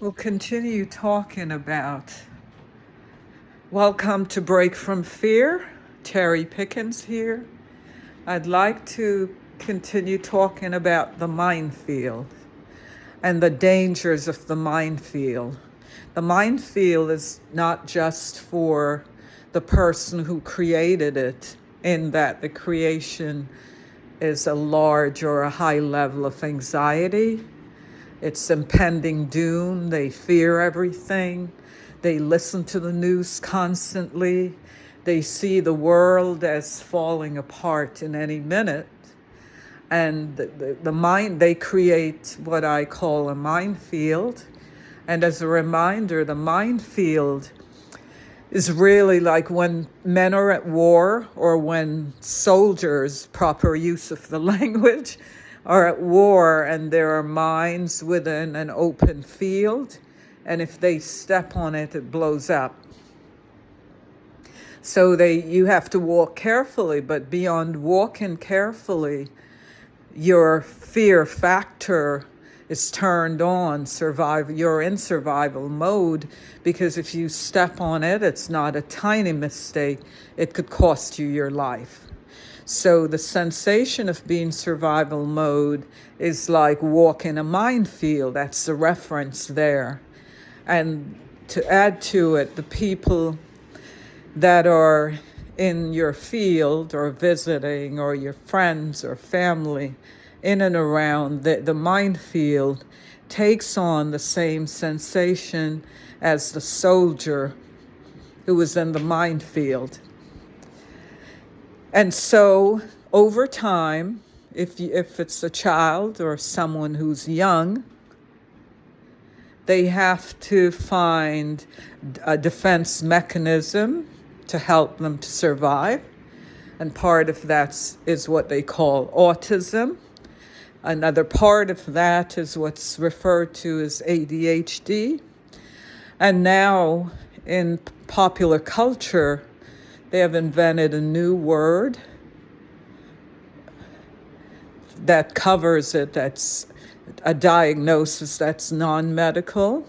We'll continue talking about Welcome to Break from Fear. Terry Pickens here. I'd like to continue talking about the minefield and the dangers of the minefield. The minefield is not just for the person who created it, in that the creation is a large or a high level of anxiety. It's impending doom. They fear everything. They listen to the news constantly. They see the world as falling apart in any minute. And the mind, they create what I call a minefield. And as a reminder, the minefield is really like when men are at war, or when soldiers, proper use of the language, are at war and there are mines within an open field, and if they step on it, it blows up. So you have to walk carefully, but beyond walking carefully, your fear factor is turned on. You're in survival mode, because if you step on it, it's not a tiny mistake. It could cost you your life. So the sensation of being survival mode is like walking a minefield. That's the reference there. And to add to it, the people that are in your field or visiting, or your friends or family in and around the minefield, takes on the same sensation as the soldier who was in the minefield. And so over time, if it's a child or someone who's young, they have to find a defense mechanism to help them to survive. And part of that is what they call autism. Another part of that is what's referred to as ADHD. And now in popular culture, they have invented a new word that covers it. That's a diagnosis that's non-medical.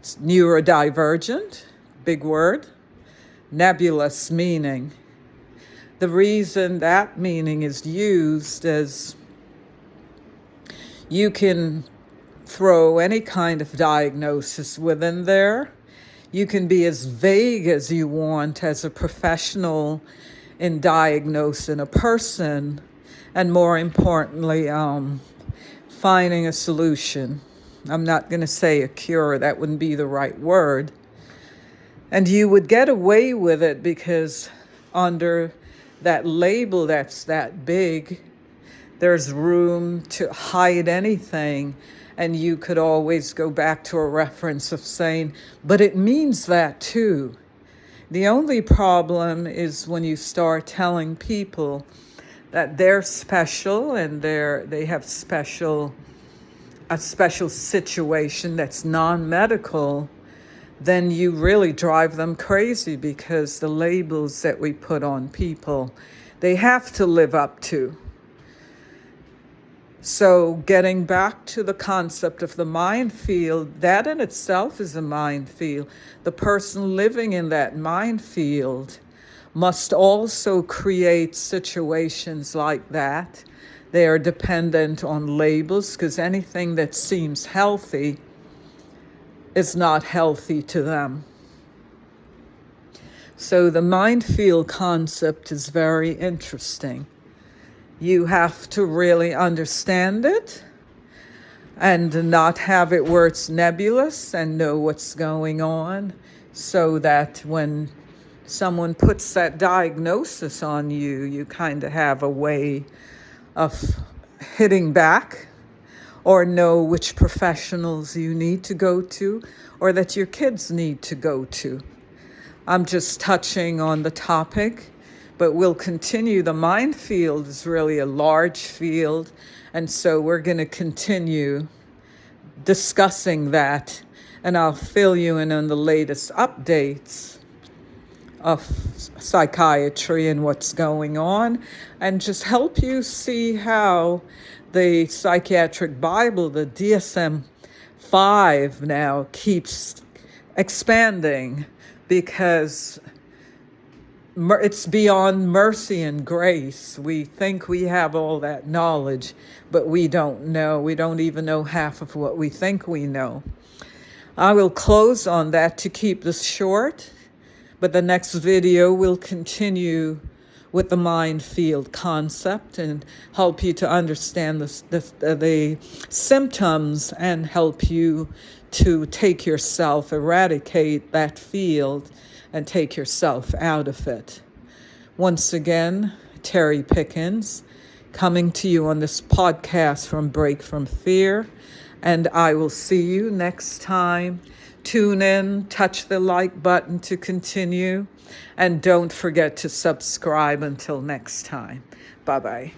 It's neurodivergent, big word. Nebulous meaning. The reason that meaning is used is you can throw any kind of diagnosis within there. You can be as vague as you want as a professional in diagnosing a person, and more importantly, finding a solution. I'm not going to say a cure, that wouldn't be the right word. And you would get away with it because under that label that's that big, there's room to hide anything. And you could always go back to a reference of saying, but it means that too. The only problem is when you start telling people that they're special and they have a special situation that's non-medical, then you really drive them crazy, because the labels that we put on people, they have to live up to. So getting back to the concept of the minefield, that in itself is a minefield. The person living in that minefield must also create situations like that. They are dependent on labels, because anything that seems healthy is not healthy to them. So the minefield concept is very interesting. You have to really understand it and not have it where it's nebulous, and know what's going on, so that when someone puts that diagnosis on you, you kind of have a way of hitting back, or know which professionals you need to go to, or that your kids need to go to. I'm just touching on the topic, but we'll continue. The minefield is really a large field, and so we're going to continue discussing that, and I'll fill you in on the latest updates of psychiatry and what's going on, and just help you see how the psychiatric Bible, the DSM 5 now keeps expanding because it's beyond mercy and grace. We think we have all that knowledge, but we don't know. We don't even know half of what we think we know. I will close on that to keep this short, but the next video will continue with the mind field concept and help you to understand the symptoms and help you to take yourself, eradicate that field and take yourself out of it. Once again, Terry Pickens, coming to you on this podcast from Break From Fear, and I will see you next time. Tune in, touch the like button to continue, and don't forget to subscribe until next time. Bye-bye.